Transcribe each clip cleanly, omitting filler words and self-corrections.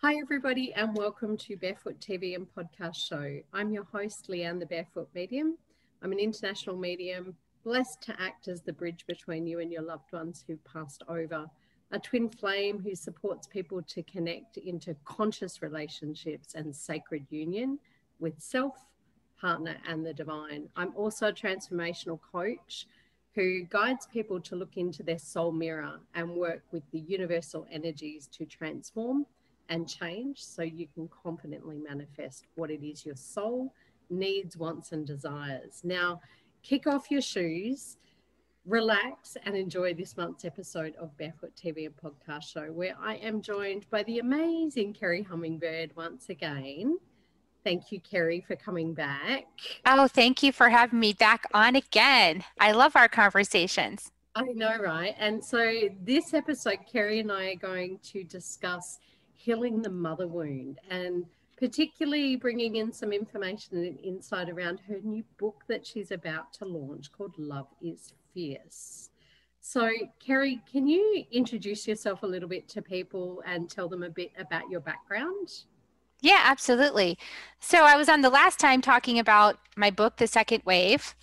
Hi, everybody, and welcome to Barefoot TV and podcast show. I'm your host, Leanne, the Barefoot Medium. I'm an international medium, blessed to act as the bridge between you and your loved ones who've passed over, a twin flame who supports people to connect into conscious relationships and sacred union with self, partner, and the divine. I'm also a transformational coach who guides people to look into their soul mirror and work with the universal energies to transform and change so you can confidently manifest what it is your soul needs, wants, and desires. Now, kick off your shoes, relax, and enjoy this month's episode of Barefoot TV and Podcast Show, where I am joined by the amazing Kerri Hummingbird once again. Thank you, Kerri, for coming back. Oh, thank you for having me back on again. I love our conversations. I know, right? And so this episode, Kerri and I are going to discuss healing the mother wound, and particularly bringing in some information and insight around her new book that she's about to launch called Love is Fierce. So, Kerri, can you introduce yourself a little bit to people and tell them a bit about your background? Yeah, absolutely. So I was on the last time talking about my book, The Second Wave,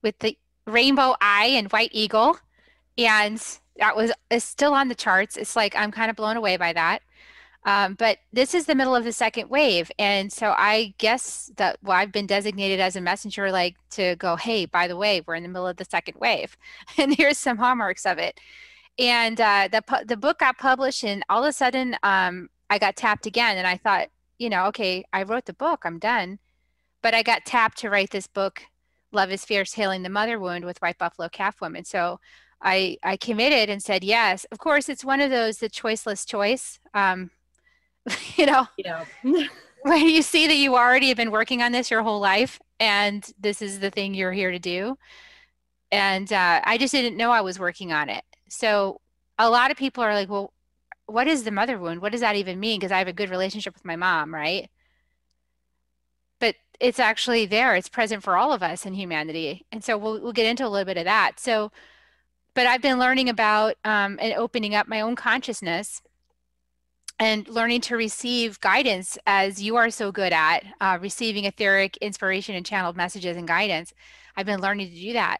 with the rainbow eye and white eagle, and it's still on the charts. It's like I'm kind of blown away by that. But this is the middle of the second wave, and so I guess that I've been designated as a messenger, like to go, hey, by the way, we're in the middle of the second wave, and here's some hallmarks of it. And the book got published, and all of a sudden, I got tapped again, and I thought, okay, I wrote the book, I'm done. But I got tapped to write this book, Love is Fierce, Healing the Mother Wound with White Buffalo Calf Woman. So I committed and said yes. Of course, it's one of those, the choiceless choice. Yeah. When you see that you already have been working on this your whole life, and this is the thing you're here to do. And I just didn't know I was working on it. So a lot of people are like, well, what is the mother wound? What does that even mean? Because I have a good relationship with my mom, right? But it's actually there. It's present for all of us in humanity. And so we'll get into a little bit of that. So, but I've been learning about and opening up my own consciousness and learning to receive guidance, as you are so good at receiving etheric inspiration and channeled messages and guidance. I've been learning to do that.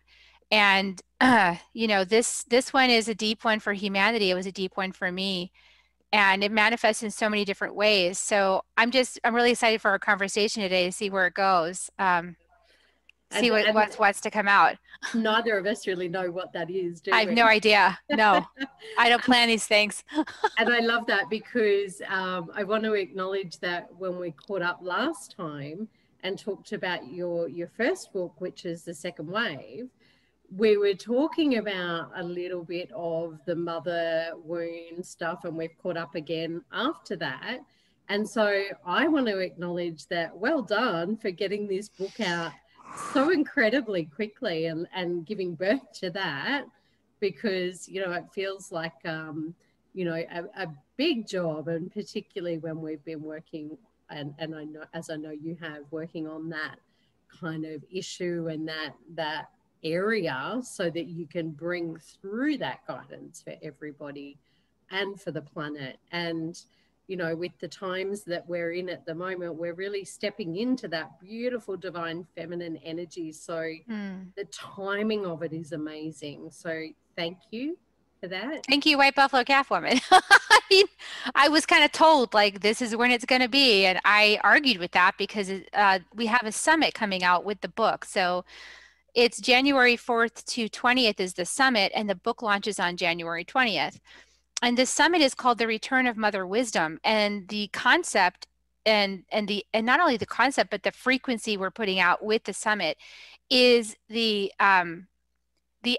And, this one is a deep one for humanity. It was a deep one for me. And it manifests in so many different ways. So I'm really excited for our conversation today to see where it goes. See what's to come out. Neither of us really know what that is, do we? I have no idea. No, I don't plan these things. And I love that because I want to acknowledge that when we caught up last time and talked about your first book, which is The Second Wave, we were talking about a little bit of the mother wound stuff, and we've caught up again after that. And so I want to acknowledge that, well done for getting this book out so incredibly quickly and giving birth to that, because, it feels like, a big job, and particularly when we've been working, and I know, as I know you have, working on that kind of issue and that area so that you can bring through that guidance for everybody and for the planet. And with the times that we're in at the moment, we're really stepping into that beautiful divine feminine energy. So the timing of it is amazing. So thank you for that. Thank you, White Buffalo Calf Woman. I was kind of told, like, this is when it's going to be. And I argued with that because we have a summit coming out with the book. So it's January 4th to 20th is the summit, and the book launches on January 20th. And this summit is called The Return of Mother Wisdom. And the concept and not only the concept, but the frequency we're putting out with the summit is the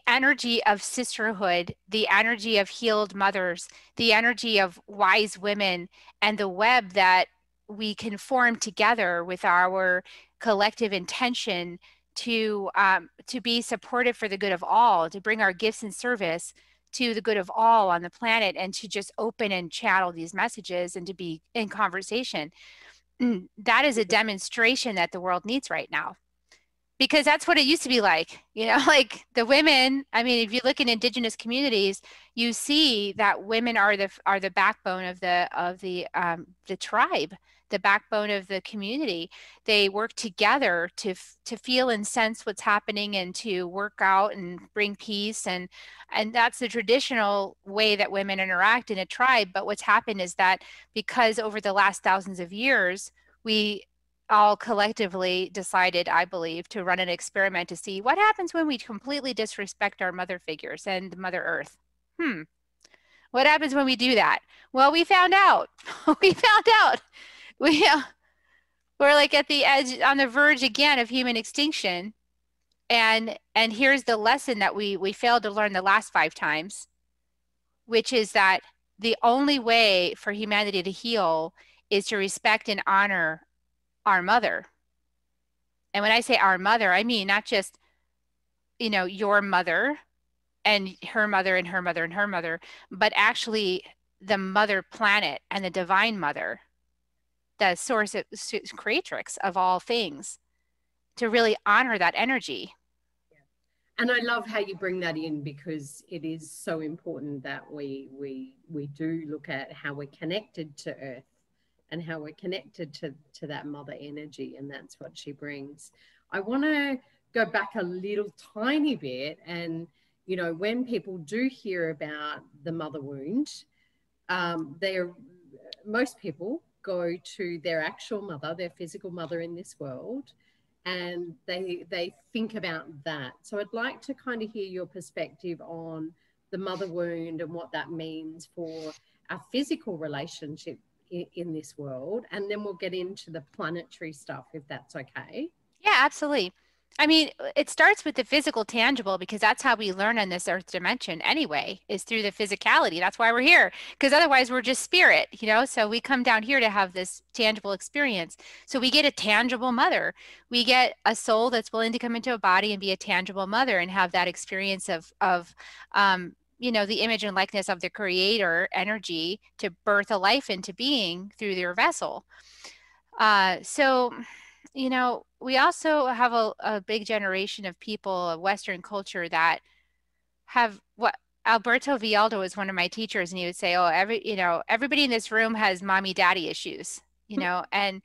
energy of sisterhood, the energy of healed mothers, the energy of wise women, and the web that we can form together with our collective intention to be supportive for the good of all, to bring our gifts and service to the good of all on the planet, and to just open and channel these messages and to be in conversation. That is a demonstration that the world needs right now. because that's what it used to be like, like the women. I mean, if you look in indigenous communities, you see that women are the backbone of the tribe, the backbone of the community. They work together to feel and sense what's happening and to work out and bring peace, and that's the traditional way that women interact in a tribe. But what's happened is that because over the last thousands of years, we all collectively decided, I believe, to run an experiment to see what happens when we completely disrespect our mother figures and Mother Earth. What happens when we do that? Well, we found out. We found out. We're like at the edge, on the verge again of human extinction. And here's the lesson that we failed to learn the last 5 times, which is that the only way for humanity to heal is to respect and honor our mother. And when I say our mother, I mean not just, your mother and her mother and her mother and her mother, but actually the mother planet and the divine mother, the source of creatrix of all things, to really honor that energy. And I love how you bring that in, because it is so important that we do look at how we're connected to Earth and how we're connected to that mother energy, and that's what she brings. I want to go back a little tiny bit, and when people do hear about the mother wound, most people go to their actual mother, their physical mother in this world, and they think about that. So I'd like to kind of hear your perspective on the mother wound and what that means for our physical relationship in this world, and then we'll get into the planetary stuff, if that's okay. Yeah, absolutely. I mean, it starts with the physical, tangible, because that's how we learn in this earth dimension anyway, is through the physicality. That's why we're here, because otherwise we're just spirit, so we come down here to have this tangible experience. So we get a tangible mother. We get a soul that's willing to come into a body and be a tangible mother and have that experience of the image and likeness of the creator energy to birth a life into being through their vessel. So we also have a big generation of people of Western culture that have what Alberto Villoldo was one of my teachers, and he would say, oh, everybody in this room has mommy daddy issues, and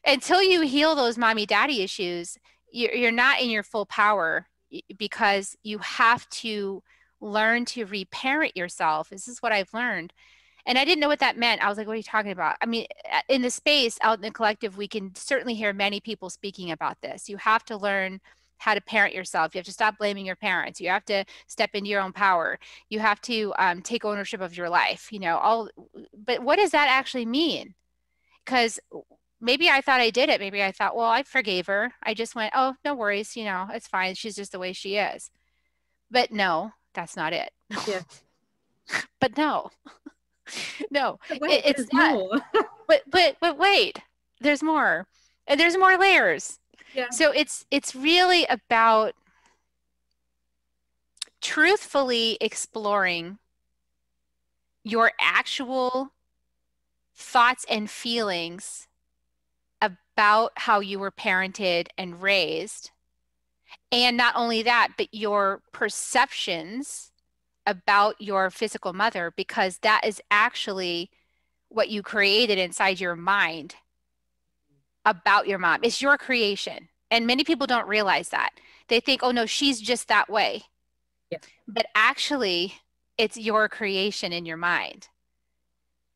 until you heal those mommy daddy issues, you're not in your full power, because you have to learn to reparent yourself. This is what I've learned. And I didn't know what that meant. I was like, what are you talking about? I mean, in the space out in the collective, we can certainly hear many people speaking about this. You have to learn how to parent yourself. You have to stop blaming your parents. You have to step into your own power. You have to take ownership of your life, but what does that actually mean? Because maybe I thought I did it. Maybe I thought, well, I forgave her. I just went, oh, no worries. It's fine. She's just the way she is. But no, that's not it. Yeah. But no. No, it's not. but wait, there's more, and there's more layers. Yeah. So it's really about truthfully exploring your actual thoughts and feelings about how you were parented and raised, and not only that, but your perceptions about your physical mother, because that is actually what you created inside your mind about your mom. It's your creation. And many people don't realize that. They think, oh no, she's just that way. Yeah. But actually, it's your creation in your mind.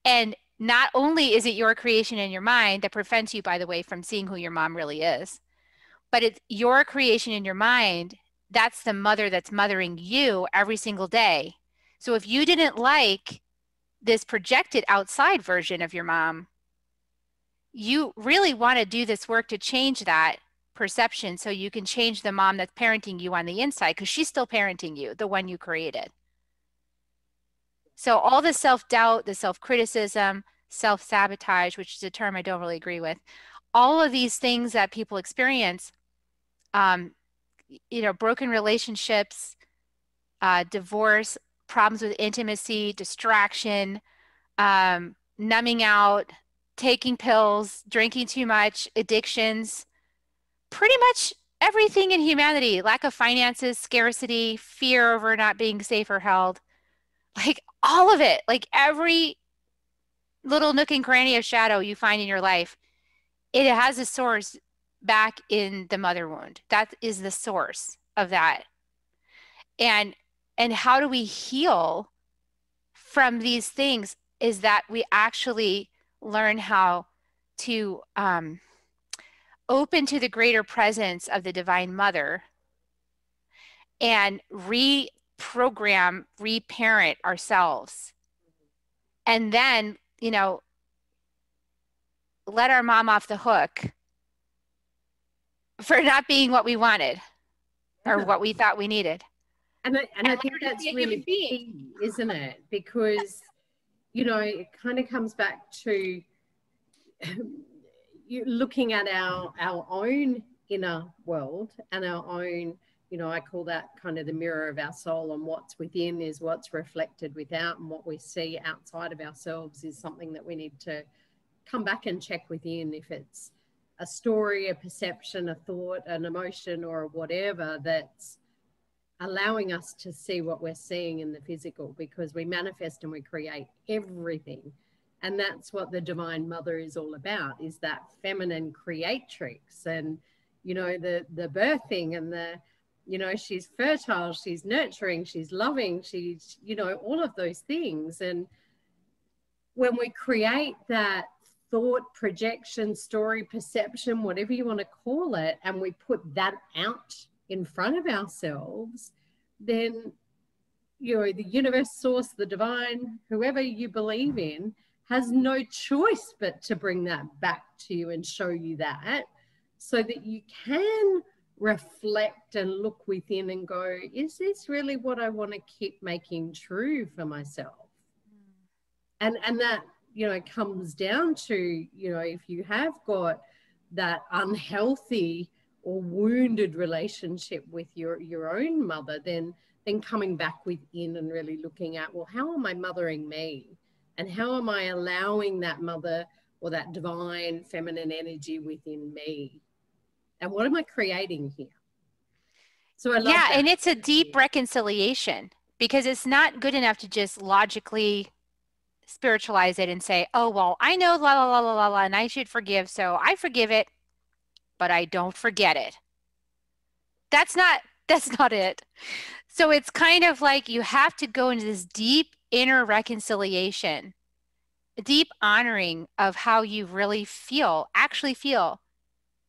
And not only is it your creation in your mind that prevents you, by the way, from seeing who your mom really is, but it's your creation in your mind. That's the mother that's mothering you every single day. So if you didn't like this projected outside version of your mom, you really want to do this work to change that perception so you can change the mom that's parenting you on the inside, because she's still parenting you, the one you created. So all the self-doubt, the self-criticism, self-sabotage, which is a term I don't really agree with, all of these things that people experience, broken relationships, divorce, problems with intimacy, distraction, numbing out, taking pills, drinking too much, addictions, pretty much everything in humanity, lack of finances, scarcity, fear over not being safe or held, like all of it, like every little nook and cranny of shadow you find in your life, it has a source back in the mother wound. That is the source of that. And how do we heal from these things is that we actually learn how to open to the greater presence of the Divine Mother and reprogram, reparent ourselves. And then, you know, let our mom off the hook for not being what we wanted or what we thought we needed. And I think that's really key, isn't it? Because, you know, it kind of comes back to you looking at our own inner world and our own, you know, I call that kind of the mirror of our soul, and what's within is what's reflected without, and what we see outside of ourselves is something that we need to come back and check within. If it's a story, a perception, a thought, an emotion, or whatever that's allowing us to see what we're seeing in the physical, because we manifest and we create everything. And that's what the Divine Mother is all about, is that feminine creatrix. And, you know, the birthing and the, you know, she's fertile, she's nurturing, she's loving, she's, you know, all of those things. And when we create that thought, projection, story, perception, whatever you want to call it, and we put that out in front of ourselves, then, you know, the universe, source, the divine, whoever you believe in, has no choice but to bring that back to you and show you that, so that you can reflect and look within and go, is this really what I want to keep making true for myself? And that, you know, comes down to, you know, if you have got that unhealthy or wounded relationship with your own mother, then coming back within and really looking at, well, how am I mothering me? And how am I allowing that mother or that divine feminine energy within me? And what am I creating here? So I love that. And it's a deep reconciliation, because it's not good enough to just logically spiritualize it and say, oh, well, I know la la la la la la, and I should forgive, so I forgive it, but I don't forget it. That's not it. So it's kind of like you have to go into this deep inner reconciliation, a deep honoring of how you really feel, actually feel,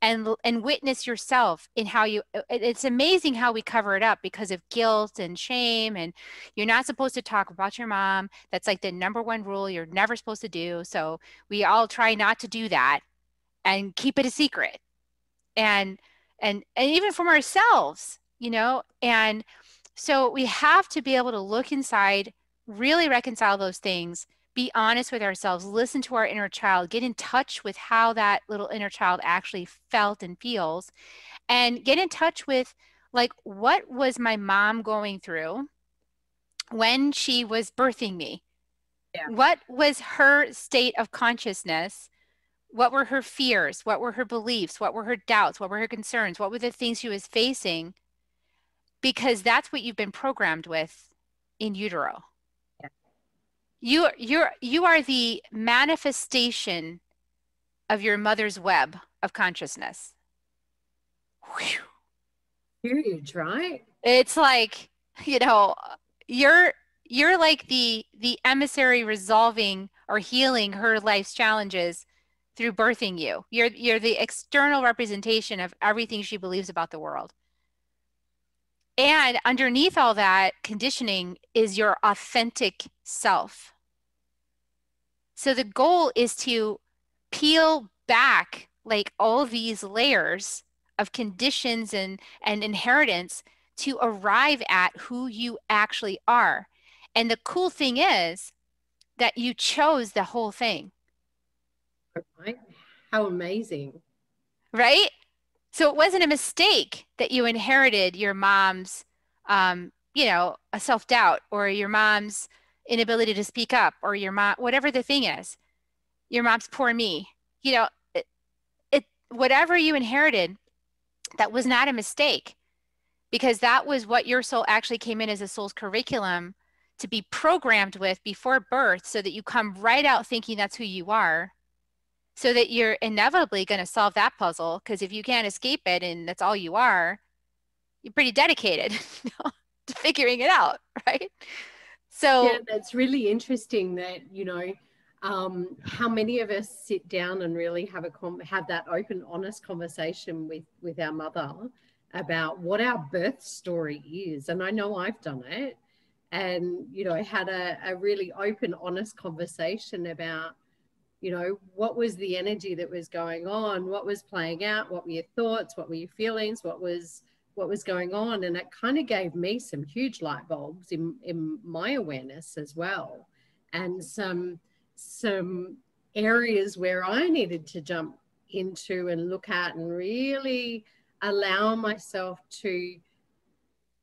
and witness yourself in how you, it's amazing how we cover it up because of guilt and shame, and you're not supposed to talk about your mom. That's like the number one rule you're never supposed to do. So we all try not to do that and keep it a secret. And even from ourselves, you know, and so we have to be able to look inside, really reconcile those things, be honest with ourselves, listen to our inner child, get in touch with how that little inner child actually felt and feels, and get in touch with, like, what was my mom going through when she was birthing me? Yeah. What was her state of consciousness? What were her fears? What were her beliefs? What were her doubts? What were her concerns? What were the things she was facing? Because that's what you've been programmed with in utero. Yeah. You are the manifestation of your mother's web of consciousness. Whew. Huge, right? It's like, you know, you're like the emissary resolving or healing her life's challenges through birthing you. You're the external representation of everything she believes about the world. And underneath all that conditioning is your authentic self. So the goal is to peel back like all these layers of conditions and inheritance to arrive at who you actually are. And the cool thing is that you chose the whole thing. Right? How amazing. Right? So it wasn't a mistake that you inherited your mom's, you know, a self-doubt, or your mom's inability to speak up, or your mom, whatever the thing is, your mom's poor me, you know, it whatever you inherited, That was not a mistake, because that was what your soul actually came in as a soul's curriculum to be programmed with before birth, so that you come right out thinking that's who you are, so that you're inevitably going to solve that puzzle. Because if you can't escape it and that's all you are, you're pretty dedicated to figuring it out, right? So yeah, that's really interesting that, how many of us sit down and really have that open, honest conversation with our mother about what our birth story is. And I know I've done it. And, I had a really open, honest conversation about, what was the energy that was going on, what was playing out, what were your thoughts, what were your feelings, what was going on. And it kind of gave me some huge light bulbs in my awareness as well, and some areas where I needed to jump into and look at and really allow myself to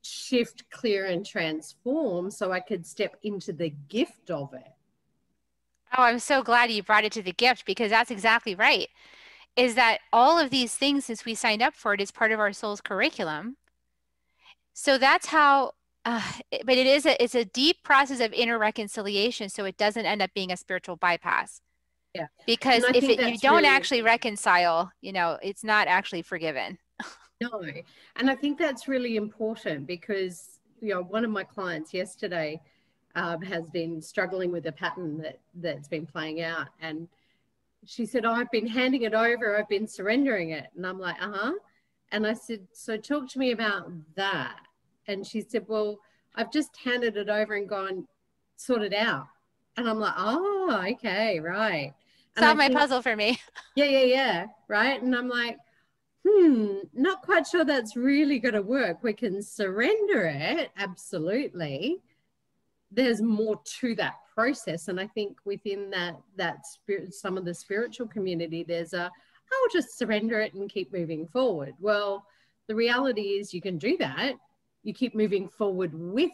shift, clear, and transform so I could step into the gift of it. Oh, I'm so glad you brought it to the gift, because that's exactly right. Is that all of these things, since we signed up for it, is part of our soul's curriculum. So that's how, but it's a deep process of inner reconciliation, so it doesn't end up being a spiritual bypass. Yeah. Because if you don't actually reconcile, it's not actually forgiven. No. And I think that's really important, because, one of my clients yesterday has been struggling with a pattern that's been playing out. And she said, oh, I've been handing it over. I've been surrendering it. And I'm like, uh-huh. And I said, so talk to me about that. And she said, well, I've just handed it over and gone, sort it out. And I'm like, oh, okay, right. Solve my puzzle for me. Yeah. Right. And I'm like, not quite sure that's really going to work. We can surrender it. Absolutely. There's more to that process. And I think within that spirit, some of the spiritual community, there's I'll just surrender it and keep moving forward. Well, the reality is you can do that. You keep moving forward with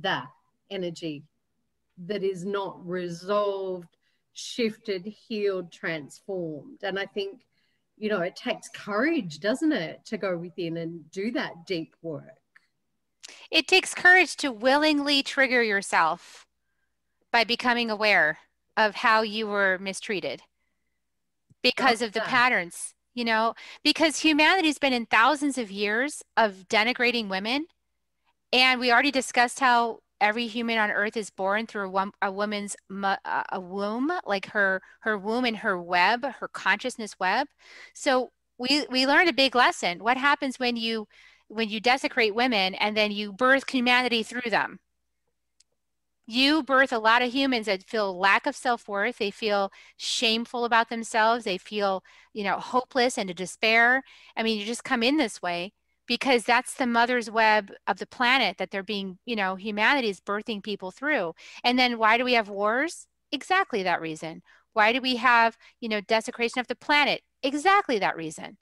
that energy that is not resolved, shifted, healed, transformed. And I think, it takes courage, doesn't it, to go within and do that deep work. It takes courage to willingly trigger yourself by becoming aware of how you were mistreated because of the patterns, because humanity's been in thousands of years of denigrating women. And we already discussed how every human on earth is born through a woman's a womb, like her womb and her web, her consciousness web. So we learned a big lesson. What happens when you desecrate women and then you birth humanity through them? You birth a lot of humans that feel lack of self-worth. They feel shameful about themselves. They feel, hopeless and to despair. I mean, you just come in this way because that's the mother's web of the planet that they're being, humanity is birthing people through. And then why do we have wars? Exactly that reason. Why do we have, desecration of the planet? Exactly that reason.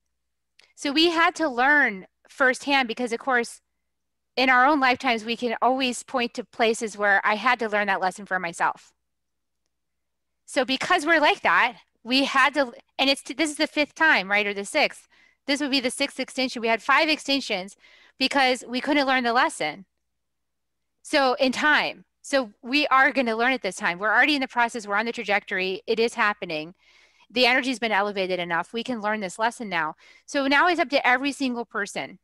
So we had to learn firsthand, because of course, in our own lifetimes, we can always point to places where I had to learn that lesson for myself. So because we're like that, we had to, and this is the 5th time, right? Or the 6th. This would be the 6th extinction. We had 5 extinctions because we couldn't learn the lesson. So in time. So we are going to learn it this time. We're already in the process. We're on the trajectory. It is happening. The energy's been elevated enough. We can learn this lesson now. So now it's up to every single person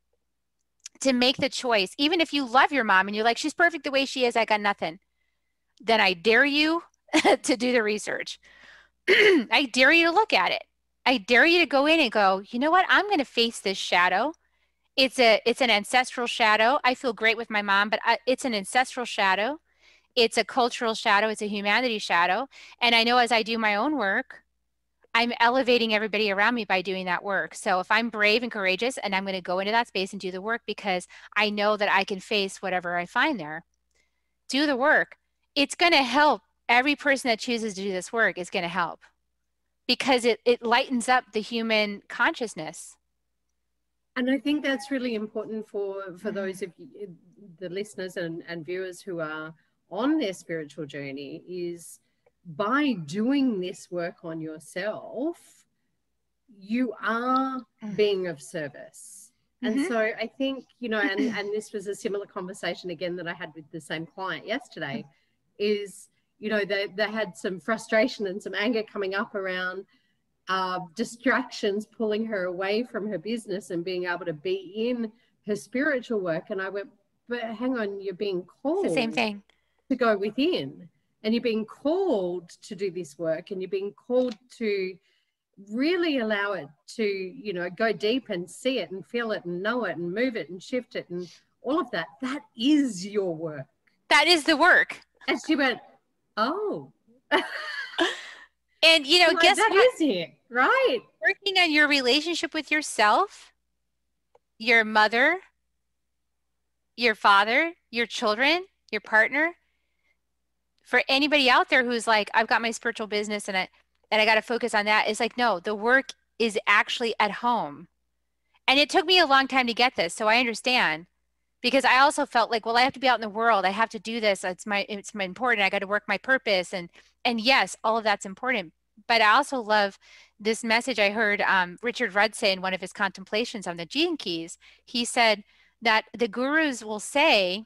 to make the choice. Even if you love your mom and you're like, she's perfect the way she is, I got nothing, then I dare you to do the research. I dare you to look at it. I dare you to go in and go, you know what? I'm going to face this shadow. It's an ancestral shadow. I feel great with my mom, but it's an ancestral shadow. It's a cultural shadow. It's a humanity shadow. And I know as I do my own work, I'm elevating everybody around me by doing that work. So if I'm brave and courageous, and I'm going to go into that space and do the work because I know that I can face whatever I find there, do the work. It's going to help. Every person that chooses to do this work is going to help, because it lightens up the human consciousness. And I think that's really important for those of you, the listeners and viewers who are on their spiritual journey, is by doing this work on yourself, you are being of service. And Mm-hmm. so I think, you know, and this was a similar conversation again that I had with the same client yesterday, is, you know, they had some frustration and some anger coming up around distractions pulling her away from her business and being able to be in her spiritual work. And I went, but hang on, you're being It's the same called thing. to go within, and you're being called to do this work, and you're being called to really allow it to, you know, go deep and see it and feel it and know it and move it and shift it and all of that. That is your work. That is the work. And she went, oh. And, you know, Like, guess that what? is it, right? Working on your relationship with yourself, your mother, your father, your children, your partner. For anybody out there who's like, I've got my spiritual business and I got to focus on that, it's like, no, the work is actually at home. And it took me a long time to get this, so I understand. Because I also felt like, well, I have to be out in the world. I have to do this. It's my important. I got to work my purpose. And yes, all of that's important. But I also love this message I heard Richard Rudd say in one of his contemplations on the Gene Keys. He said that the gurus will say,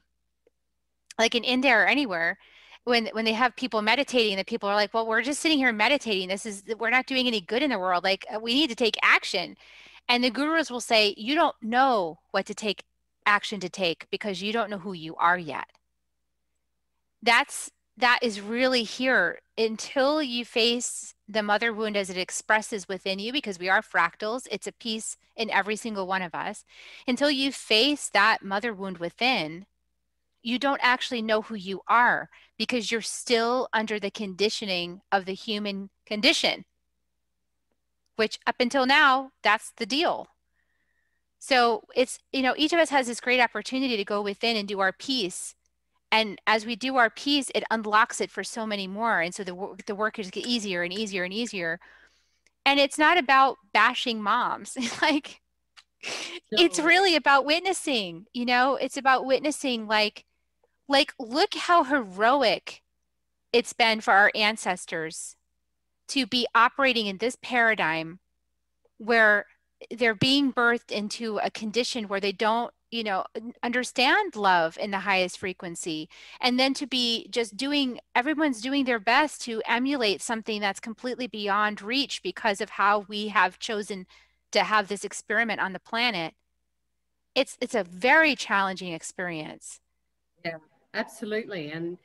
like in India or anywhere, when they have people meditating, that people are like, well, we're just sitting here meditating. We're not doing any good in the world. Like, we need to take action. And the gurus will say, you don't know what to take action to take because you don't know who you are yet. That is really here until you face the mother wound as it expresses within you, because we are fractals. It's a piece in every single one of us. Until you face that mother wound within, you don't actually know who you are because you're still under the conditioning of the human condition, which up until now, that's the deal. So it's, you know, each of us has this great opportunity to go within and do our piece. And as we do our piece, it unlocks it for so many more. And so the work is get easier and easier and easier. And it's not about bashing moms. Like, it's No. really about witnessing, you know, it's about witnessing, like, look how heroic it's been for our ancestors to be operating in this paradigm where they're being birthed into a condition where they don't, you know, understand love in the highest frequency. And then to be just everyone's doing their best to emulate something that's completely beyond reach because of how we have chosen to have this experiment on the planet. It's a very challenging experience. Yeah, absolutely. And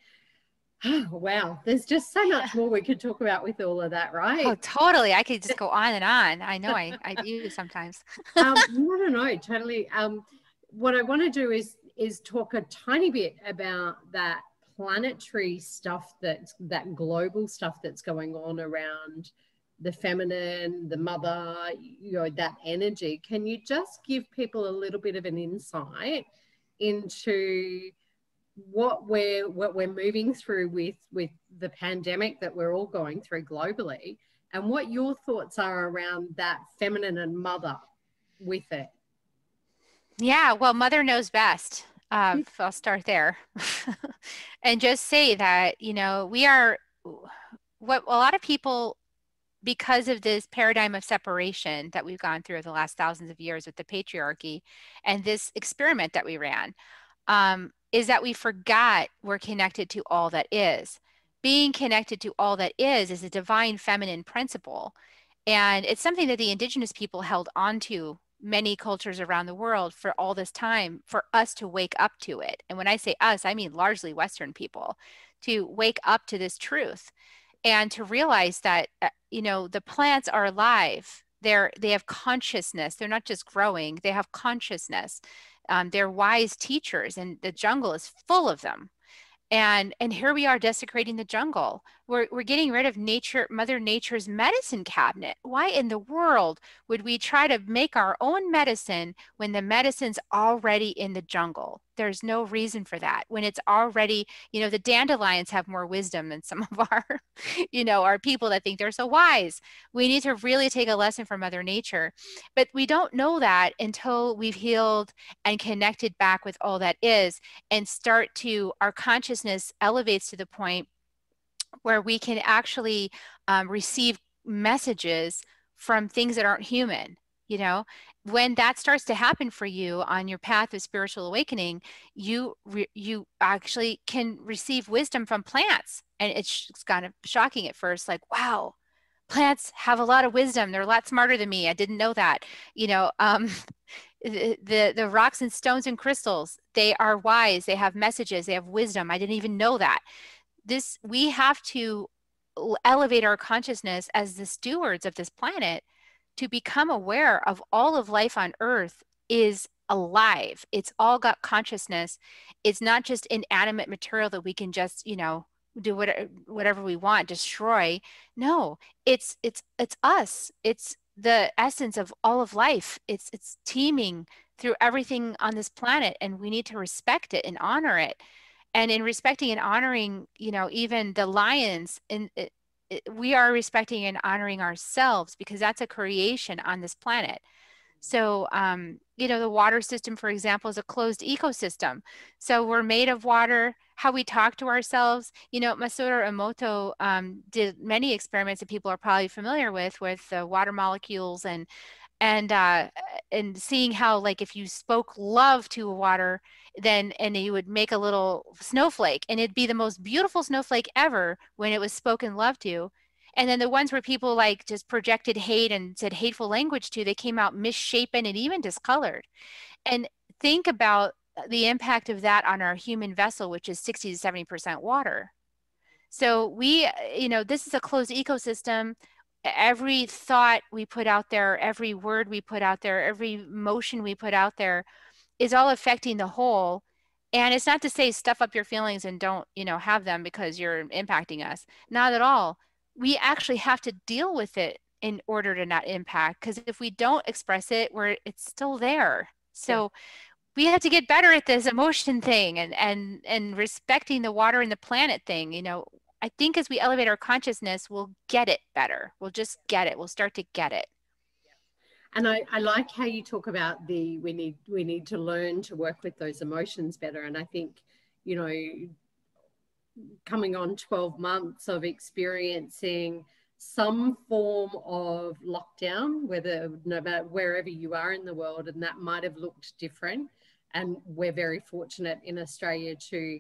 oh, wow, there's just so much more we could talk about with all of that, Oh, right? totally. I could just go on and on. I know I do sometimes. No, totally. What I want to do is talk a tiny bit about that planetary stuff, that global stuff that's going on around the feminine, the mother, you know, that energy. Can you just give people a little bit of an insight into what we're moving through with the pandemic that we're all going through globally, and what your thoughts are around that feminine and mother with it? Yeah, well, mother knows best. I'll start there. And just say that, you know, we are what a lot of people, because of this paradigm of separation that we've gone through the last thousands of years with the patriarchy and this experiment that we ran, is that we forgot we're connected to all that is. Being connected to all that is a divine feminine principle. And it's something that the indigenous people held on to, many cultures around the world, for all this time, for us to wake up to it. And when I say us, I mean largely Western people, to wake up to this truth and to realize that, you know, the plants are alive. They have consciousness. They're not just growing, they have consciousness. They're wise teachers, and the jungle is full of them. And here we are desecrating the jungle. We're getting rid of Mother Nature's medicine cabinet. Why in the world would we try to make our own medicine when the medicine's already in the jungle? There's no reason for that. When it's already, you know, the dandelions have more wisdom than some of our, you know, our people that think they're so wise. We need to really take a lesson from Mother Nature. But we don't know that until we've healed and connected back with all that is, and our consciousness elevates to the point where we can actually receive messages from things that aren't human. You know, when that starts to happen for you on your path of spiritual awakening, you actually can receive wisdom from plants. And it's kind of shocking at first, like, wow, plants have a lot of wisdom. They're a lot smarter than me. I didn't know that. You know, the rocks and stones and crystals, they are wise. They have messages. They have wisdom. I didn't even know that. We have to elevate our consciousness as the stewards of this planet to become aware of all of life on Earth is alive. It's all got consciousness. It's not just inanimate material that we can just, you know, do whatever we want, destroy. No, it's us. It's the essence of all of life. It's teeming through everything on this planet, and we need to respect it and honor it. And in respecting and honoring, you know, even the lions, we are respecting and honoring ourselves, because that's a creation on this planet. So, you know, the water system, for example, is a closed ecosystem. So we're made of water. How we talk to ourselves, you know, Masaru Emoto did many experiments that people are probably familiar with the water molecules, and seeing how, like, if you spoke love to a water, then and you would make a little snowflake, and it'd be the most beautiful snowflake ever when it was spoken love to. And then the ones where people like just projected hate and said hateful language to, they came out misshapen and even discolored. And think about the impact of that on our human vessel, which is 60 to 70% water. So we, you know, this is a closed ecosystem. Every thought we put out there, every word we put out there, every motion we put out there is all affecting the whole. And it's not to say stuff up your feelings and don't, you know, have them because you're impacting us. Not at all. We actually have to deal with it in order to not impact, because if we don't express it, it's still there. So we have to get better at this emotion thing and respecting the water and the planet thing. You know, I think as we elevate our consciousness, we'll get it better. We'll just get it. We'll start to get it. And I like how you talk about we need to learn to work with those emotions better. And I think, you know, coming on 12 months of experiencing some form of lockdown, no matter wherever you are in the world, and that might have looked different. And we're very fortunate in Australia to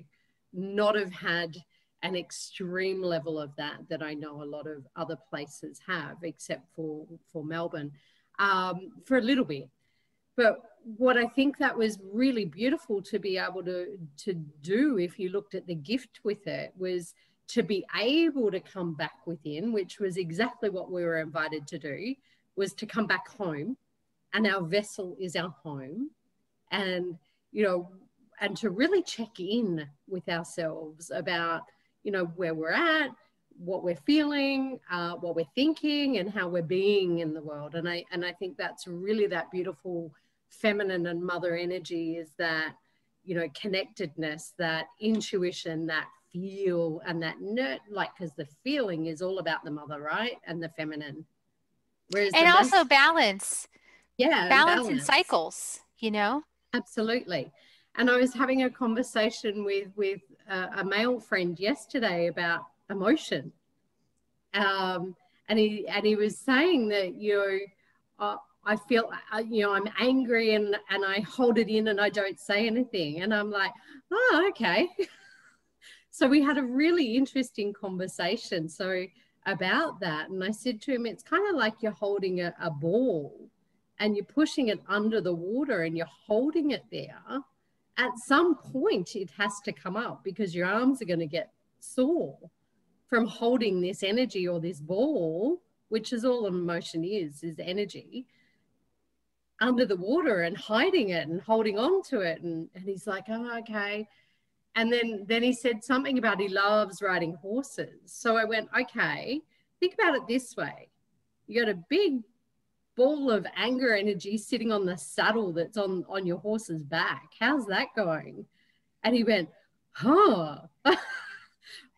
not have had an extreme level of that I know a lot of other places have, except for Melbourne, for a little bit. But what I think that was really beautiful to be able to do, if you looked at the gift with it, was to be able to come back within, which was exactly what we were invited to do, was to come back home. And our vessel is our home. And, you know, and to really check in with ourselves about, you know, where we're at, what we're feeling, what we're thinking, and how we're being in the world. And I think that's really that beautiful feminine and mother energy, is that, you know, connectedness, that intuition, that feel, and that because the feeling is all about the mother, right? And the feminine. Whereas and also balance. Yeah. Balance and cycles, you know? Absolutely. And I was having a conversation with a male friend yesterday about emotion. And he was saying that, you know, I feel, you know, I'm angry and I hold it in and I don't say anything. And I'm like, oh, okay. So we had a really interesting conversation about that. And I said to him, it's kind of like you're holding a ball and you're pushing it under the water and you're holding it there. At some point, it has to come up because your arms are going to get sore from holding this energy or this ball, which is all emotion is energy, under the water and hiding it and holding on to it. And he's like, oh, okay. And then he said something about he loves riding horses. So I went, okay, think about it this way. You got a big ball of anger energy sitting on the saddle that's on your horse's back. How's that going? And he went, huh.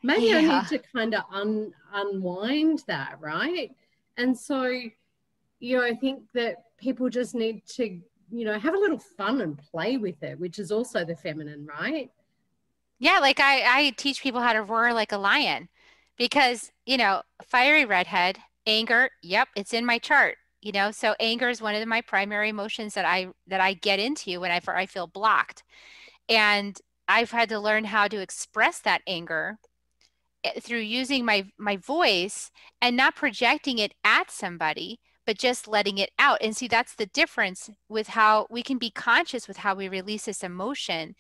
Maybe I need to kind of unwind that, right? And so, you know, I think that people just need to, you know, have a little fun and play with it, which is also the feminine, right? Yeah, like I teach people how to roar like a lion because, you know, fiery redhead, Anger, yep, it's in my chart. You know, so anger is one of my primary emotions that I get into whenever I feel blocked. And I've had to learn how to express that anger through using my voice and not projecting it at somebody, but just letting it out. And see, that's the difference with how we can be conscious with how we release this emotion,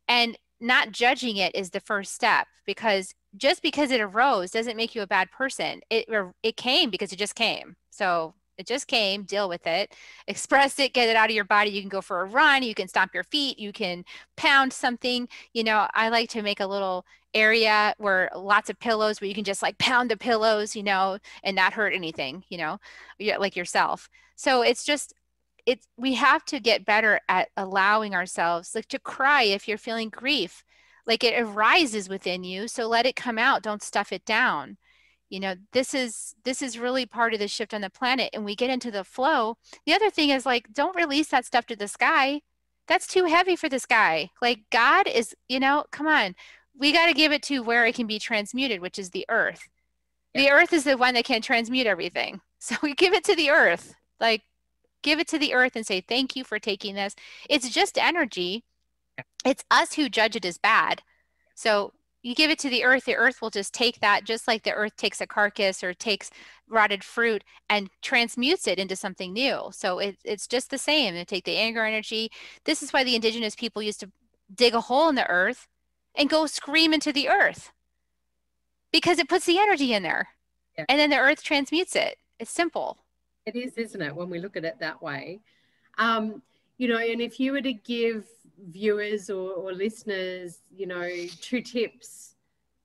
and not judging it is the first step, because just because it arose doesn't make you a bad person. It came because it just came. So it just came, deal with it, express it, get it out of your body. You can go for a run, you can stomp your feet, you can pound something. You know, I like to make a little area where lots of pillows where you can just like pound the pillows, you know, and not hurt anything, you know, like yourself. So it's just, we have to get better at allowing ourselves, like, to cry if you're feeling grief. Like, it arises within you, so let it come out, don't stuff it down. You know, this is really part of the shift on the planet, and we get into the flow. The other thing is, like, don't release that stuff to the sky. That's too heavy for the sky. Like, God is, you know, come on, we got to give it to where it can be transmuted, which is the earth. The earth is the one that can transmute everything, so we give it to the earth. Like, give it to the earth and say, thank you for taking this. It's just energy. It's us who judge it as bad. So you give it to the earth will just take that, just like the earth takes a carcass or takes rotted fruit and transmutes it into something new. So it's just the same. They take the anger energy. This is why the indigenous people used to dig a hole in the earth and go scream into the earth, because it puts the energy in there. Yeah. And then the earth transmutes it. It's simple. It is, isn't it, when we look at it that way? You know, and if you were to give viewers or listeners, you know, 2 tips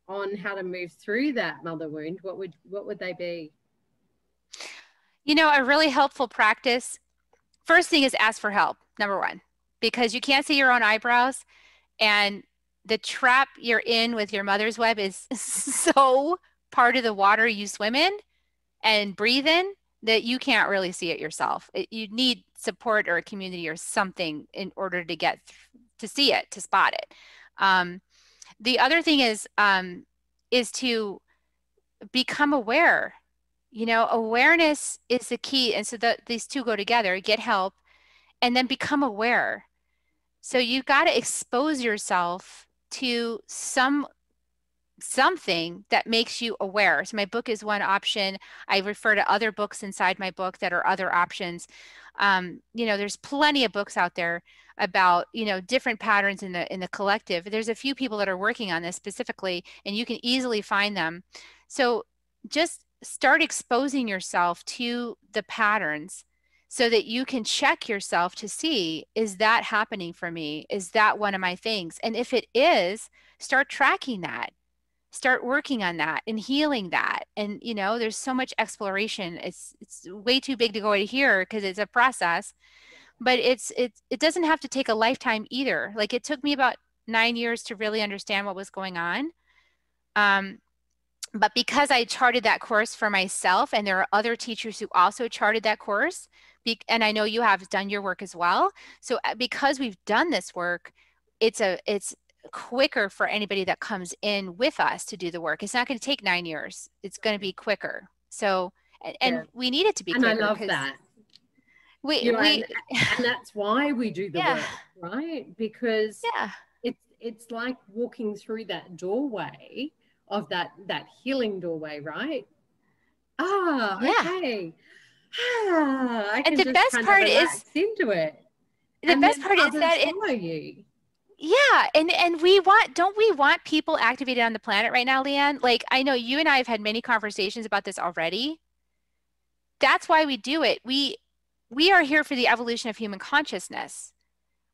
on how to move through that mother wound, what would they be? You know, a really helpful practice, first thing is ask for help, number one, because you can't see your own eyebrows, and the trap you're in with your mother's web is so part of the water you swim in and breathe in that you can't really see it yourself. You need support or a community or something in order to get to see it, to spot it. The other thing is to become aware. You know, awareness is the key. And so these two go together, get help and then become aware. So you've got to expose yourself to something that makes you aware. So my book is one option. I refer to other books inside my book that are other options. You know, there's plenty of books out there about, you know, different patterns in the collective. There's a few people that are working on this specifically, and you can easily find them. So just start exposing yourself to the patterns so that you can check yourself to see, is that happening for me? Is that one of my things? And if it is, start tracking that. Start working on that and healing that. And, you know, there's so much exploration. It's way too big to go to here because it's a process, but it doesn't have to take a lifetime either. Like, it took me about 9 years to really understand what was going on. But because I charted that course for myself, and there are other teachers who also charted that course, and I know you have done your work as well. So because we've done this work, it's quicker for anybody that comes in with us to do the work. It's not going to take 9 years. It's going to be quicker. So, and we need it to be quicker. And I love that. And that's why we do the work, right? Because it's like walking through that doorway of that healing doorway, right? Okay. I can, and the best part is into it. The best part is that you. Yeah, and don't we want people activated on the planet right now, Leanne? Like, I know you and I have had many conversations about this already. That's why we do it. We are here for the evolution of human consciousness,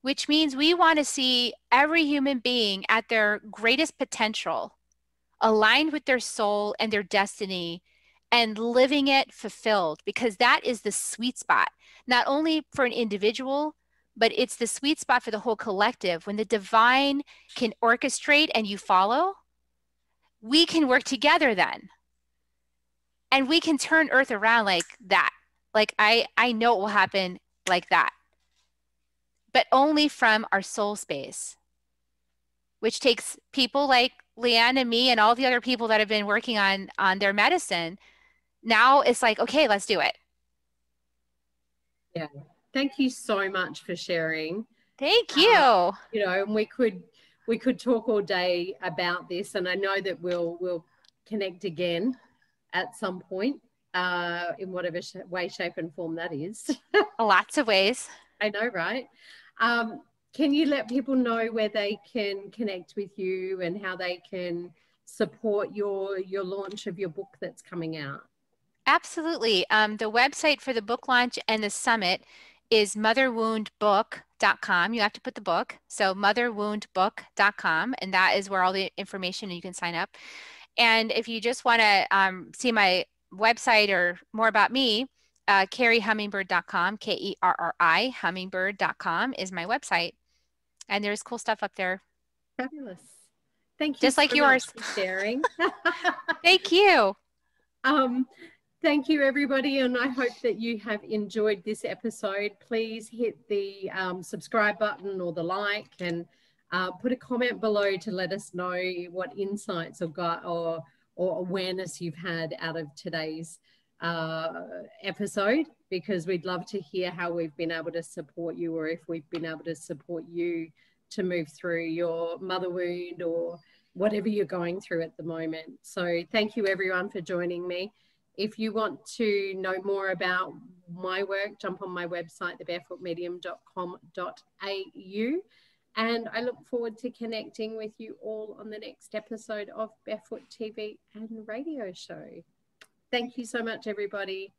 which means we want to see every human being at their greatest potential, aligned with their soul and their destiny, and living it fulfilled, because that is the sweet spot, not only for an individual, but it's the sweet spot for the whole collective. When the divine can orchestrate and you follow, we can work together then. And we can turn Earth around like that. Like, I know it will happen like that. But only from our soul space, which takes people like Leanne and me and all the other people that have been working on their medicine. now it's like, okay, let's do it. Yeah. Thank you so much for sharing. Thank you. You know, and we could talk all day about this, and I know that we'll connect again at some point, in whatever way, shape, and form that is. Lots of ways. I know, right? Can you let people know where they can connect with you and how they can support your launch of your book that's coming out? Absolutely. The website for the book launch and the summit is motherwoundbook.com. You have to put the book. So motherwoundbook.com, and that is where all the information you can sign up. And if you just want to see my website or more about me, kerrihummingbird.com, Kerri, hummingbird.com is my website. And there's cool stuff up there. Fabulous. Thank you Just like so yours. much for sharing. Thank you. Thank you, everybody, and I hope that you have enjoyed this episode. Please hit the subscribe button or the like, and put a comment below to let us know what insights or awareness you've had out of today's episode, because we'd love to hear how we've been able to support you, or if we've been able to support you to move through your mother wound or whatever you're going through at the moment. So thank you, everyone, for joining me. If you want to know more about my work, jump on my website, thebarefootmedium.com.au. And I look forward to connecting with you all on the next episode of Barefoot TV and radio show. Thank you so much, everybody.